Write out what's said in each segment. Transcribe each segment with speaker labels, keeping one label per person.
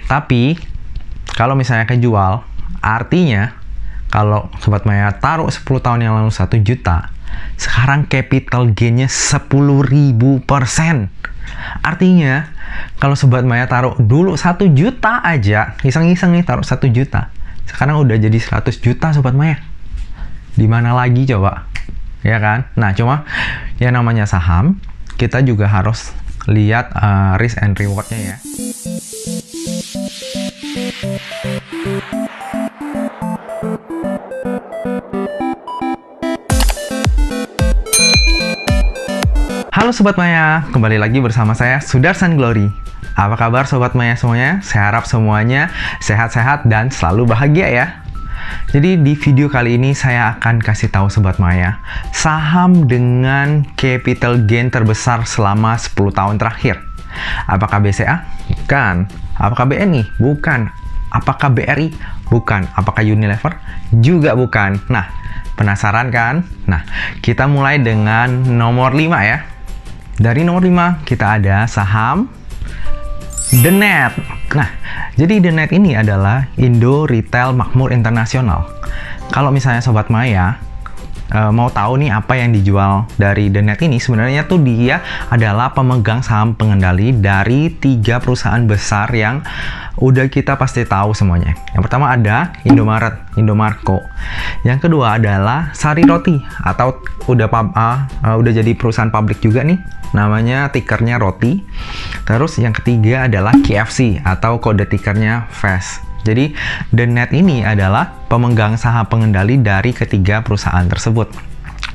Speaker 1: Tapi kalau misalnya kejual, artinya kalau Sobat Maya taruh 10 tahun yang lalu 1 juta, sekarang capital gain-nya 10.000%. Artinya kalau Sobat Maya taruh dulu 1 juta aja, iseng-iseng nih taruh 1 juta, sekarang udah jadi 100 juta Sobat Maya. Di mana lagi coba? Ya kan? Nah, cuma yang namanya saham, kita juga harus lihat risk and reward-nya ya. Halo Sobat Maya, kembali lagi bersama saya Sudarsan Glory. Apa kabar Sobat Maya semuanya? Saya harap semuanya sehat-sehat dan selalu bahagia ya. Jadi di video kali ini saya akan kasih tahu Sobat Maya saham dengan capital gain terbesar selama 10 tahun terakhir. Apakah BCA? Bukan. Apakah BNI? Bukan. Apakah BRI? Bukan. Apakah Unilever? Juga bukan. Nah, penasaran kan? Nah, kita mulai dengan nomor 5 ya. Dari nomor 5 kita ada saham The Net. Nah, jadi The Net ini adalah Indo Retail Makmur Internasional. Kalau misalnya Sobat Maya mau tahu nih apa yang dijual dari The Net ini, sebenarnya tuh dia adalah pemegang saham pengendali dari 3 perusahaan besar yang udah kita pasti tahu semuanya. Yang pertama ada Indomaret, Indomarko. Yang kedua adalah Sari Roti, atau udah jadi perusahaan publik juga nih, namanya tikernya Roti. Terus yang ketiga adalah KFC atau kode tikernya FAST. Jadi The Net ini adalah pemegang saham pengendali dari ketiga perusahaan tersebut.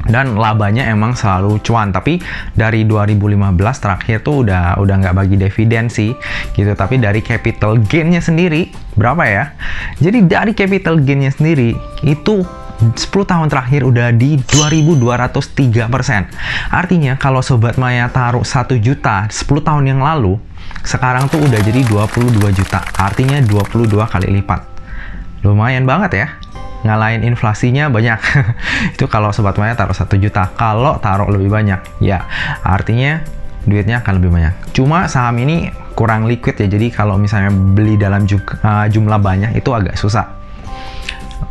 Speaker 1: Dan labanya emang selalu cuan, tapi dari 2015 terakhir tuh udah nggak bagi dividen sih gitu. Tapi dari capital gain-nya sendiri berapa ya? Jadi dari capital gain-nya sendiri itu 10 tahun terakhir udah di 2.203%. Artinya kalau Sobat Maya taruh 1 juta 10 tahun yang lalu, sekarang tuh udah jadi 22 juta. Artinya 22 kali lipat. Lumayan banget ya. Ngalahin inflasinya banyak. Itu kalau Sobat Maya taruh 1 juta. Kalau taruh lebih banyak, ya artinya duitnya akan lebih banyak. Cuma saham ini kurang liquid ya. Jadi kalau misalnya beli dalam jumlah banyak itu agak susah.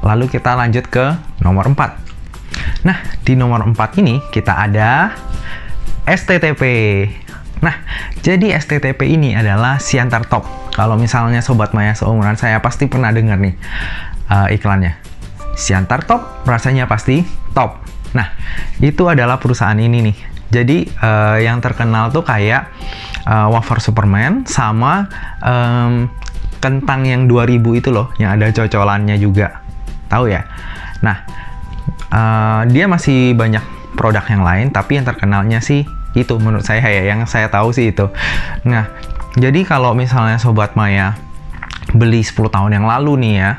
Speaker 1: Lalu kita lanjut ke nomor 4. Nah, di nomor 4 ini kita ada STTP. Nah, jadi STTP ini adalah Siantar Top. Kalau misalnya Sobat Maya seumuran saya pasti pernah dengar nih iklannya. Siantar Top, rasanya pasti top. Nah, itu adalah perusahaan ini nih. Jadi yang terkenal tuh kayak wafer Superman sama kentang yang 2000 itu loh, yang ada cocolannya juga. Tahu ya? Nah, dia masih banyak produk yang lain, tapi yang terkenalnya sih itu menurut saya ya, yang saya tahu sih itu. Nah, jadi kalau misalnya Sobat Maya beli 10 tahun yang lalu nih ya,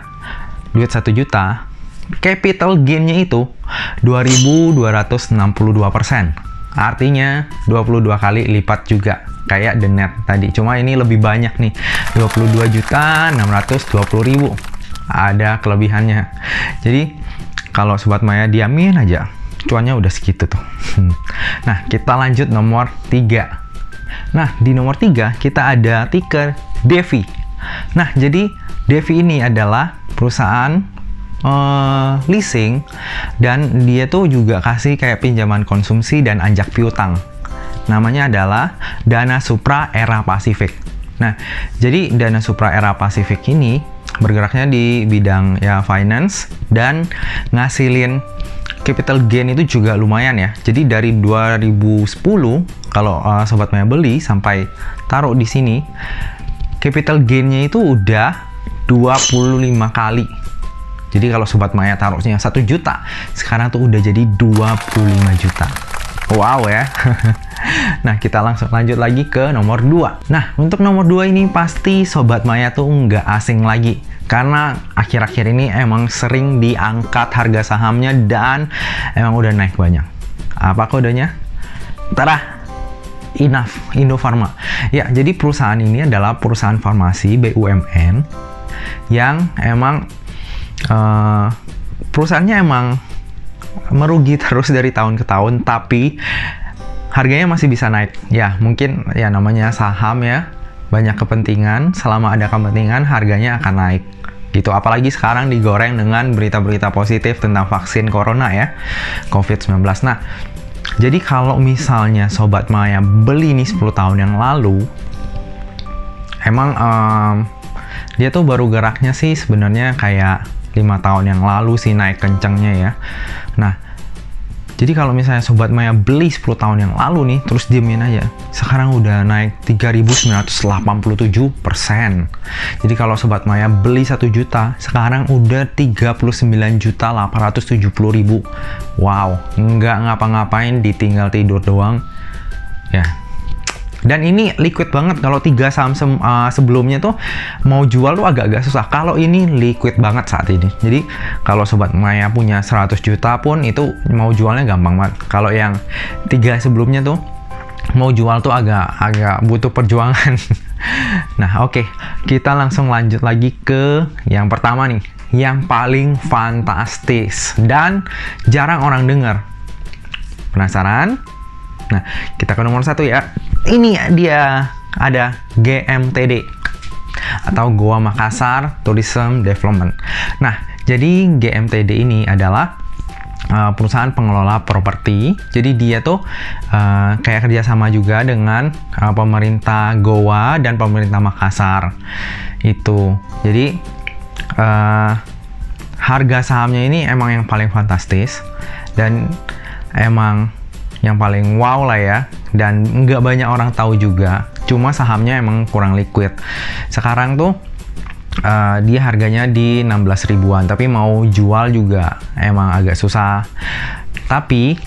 Speaker 1: duit 1 juta, capital gain-nya itu 2.262%. Artinya 22 kali lipat juga kayak The Net tadi. Cuma ini lebih banyak nih, 22.620.000. Ada kelebihannya. Jadi kalau Sobat Maya diamin aja, cuannya udah segitu tuh. Nah, kita lanjut nomor 3. Nah, di nomor 3 kita ada tiker Devi. Nah, jadi Devi ini adalah perusahaan leasing, dan dia tuh juga kasih kayak pinjaman konsumsi dan anjak piutang. Namanya adalah Dana Supra Era Pasifik. Nah, jadi Dana Supra Era Pasifik ini bergeraknya di bidang ya finance dan ngasilin capital gain itu juga lumayan ya. Jadi dari 2010 kalau Sobat Maya beli sampai taruh di sini, capital gain-nya itu udah 25 kali. Jadi kalau Sobat Maya taruhnya 1 juta, sekarang tuh udah jadi 25 juta. Wow ya. Nah, kita langsung lanjut lagi ke nomor 2. Nah, untuk nomor 2 ini pasti Sobat Maya tuh nggak asing lagi. Karena akhir-akhir ini emang sering diangkat harga sahamnya dan emang udah naik banyak. Apa kodenya? Tada! Indofarma. Ya, jadi perusahaan ini adalah perusahaan farmasi BUMN yang emang perusahaannya emang merugi terus dari tahun ke tahun, tapi harganya masih bisa naik. Ya, mungkin ya namanya saham ya, banyak kepentingan, selama ada kepentingan harganya akan naik gitu. Apalagi sekarang digoreng dengan berita-berita positif tentang vaksin corona ya, COVID-19. Nah, jadi kalau misalnya Sobat Maya beli nih 10 tahun yang lalu, emang dia tuh baru geraknya sih sebenarnya kayak 5 tahun yang lalu sih naik kencengnya ya. Nah, jadi kalau misalnya Sobat Maya beli 10 tahun yang lalu nih, terus diemin aja, sekarang udah naik 3.987%. Jadi kalau Sobat Maya beli 1 juta, sekarang udah 39.870.000. Wow, nggak ngapa-ngapain, ditinggal tidur doang. Ya. Dan ini liquid banget. Kalau 3 saham sebelumnya tuh mau jual tuh agak-agak susah. Kalau ini liquid banget saat ini. Jadi kalau Sobat Maya punya 100 juta pun itu mau jualnya gampang banget. Kalau yang 3 sebelumnya tuh mau jual tuh agak butuh perjuangan. Nah, oke. Kita langsung lanjut lagi ke yang pertama nih. Yang paling fantastis dan jarang orang dengar. Penasaran? Nah, kita ke nomor 1 ya. Ini dia, ada GMTD atau Goa Makassar Tourism Development. Nah, jadi GMTD ini adalah perusahaan pengelola properti. Jadi dia tuh kayak kerjasama juga dengan pemerintah Goa dan pemerintah Makassar itu. Jadi harga sahamnya ini emang yang paling fantastis dan emang yang paling wow lah ya, dan nggak banyak orang tahu juga, cuma sahamnya emang kurang liquid. Sekarang tuh dia harganya di 16 ribuan, tapi mau jual juga emang agak susah. Tapi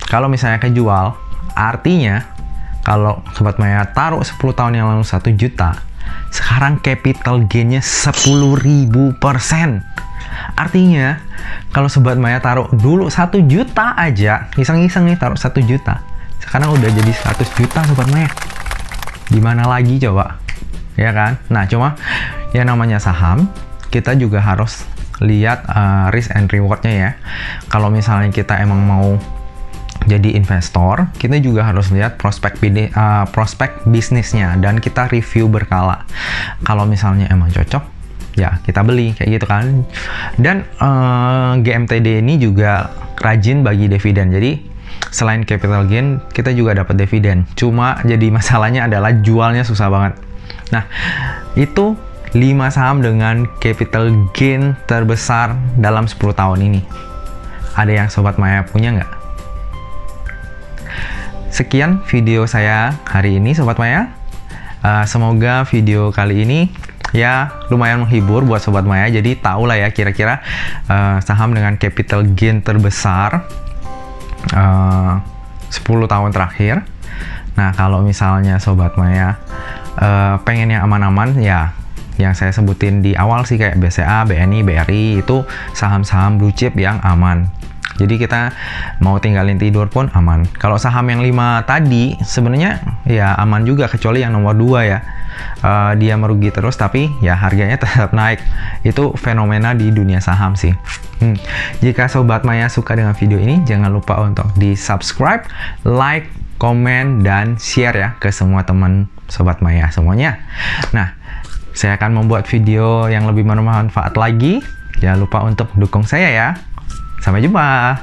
Speaker 1: kalau misalnya kejual, artinya kalau Sobat Maya taruh 10 tahun yang lalu 1 juta, sekarang capital gainnya 10.000%. Artinya kalau Sobat Maya taruh dulu 1 juta aja, iseng-iseng nih taruh 1 juta, sekarang udah jadi 100 juta Sobat Maya. Gimana lagi coba? Ya kan? Nah, cuma ya namanya saham, kita juga harus lihat risk and rewardnya ya. Kalau misalnya kita emang mau jadi investor, kita juga harus lihat prospek bisnisnya dan kita review berkala. Kalau misalnya emang cocok, ya kita beli kayak gitu kan. Dan GMTD ini juga rajin bagi dividen. Jadi selain capital gain, kita juga dapat dividen. Cuma jadi masalahnya adalah jualnya susah banget. Nah, itu 5 saham dengan capital gain terbesar dalam 10 tahun ini. Ada yang Sobat Maya punya nggak? Sekian video saya hari ini Sobat Maya. Semoga video kali ini ya lumayan menghibur buat Sobat Maya. Jadi tahu lah ya kira-kira saham dengan capital gain terbesar 10 tahun terakhir. Nah, kalau misalnya Sobat Maya pengen yang aman-aman, ya yang saya sebutin di awal sih kayak BCA, BNI, BRI itu saham-saham blue chip yang aman. Jadi kita mau tinggalin tidur pun aman. Kalau saham yang 5 tadi sebenarnya ya aman juga, kecuali yang nomor 2 ya. Dia merugi terus tapi ya harganya tetap naik. Itu fenomena di dunia saham sih. Jika Sobat Maya suka dengan video ini, jangan lupa untuk di subscribe, like, komen, dan share ya ke semua teman Sobat Maya semuanya. Nah, saya akan membuat video yang lebih bermanfaat lagi. Jangan lupa untuk dukung saya ya. Sampai jumpa.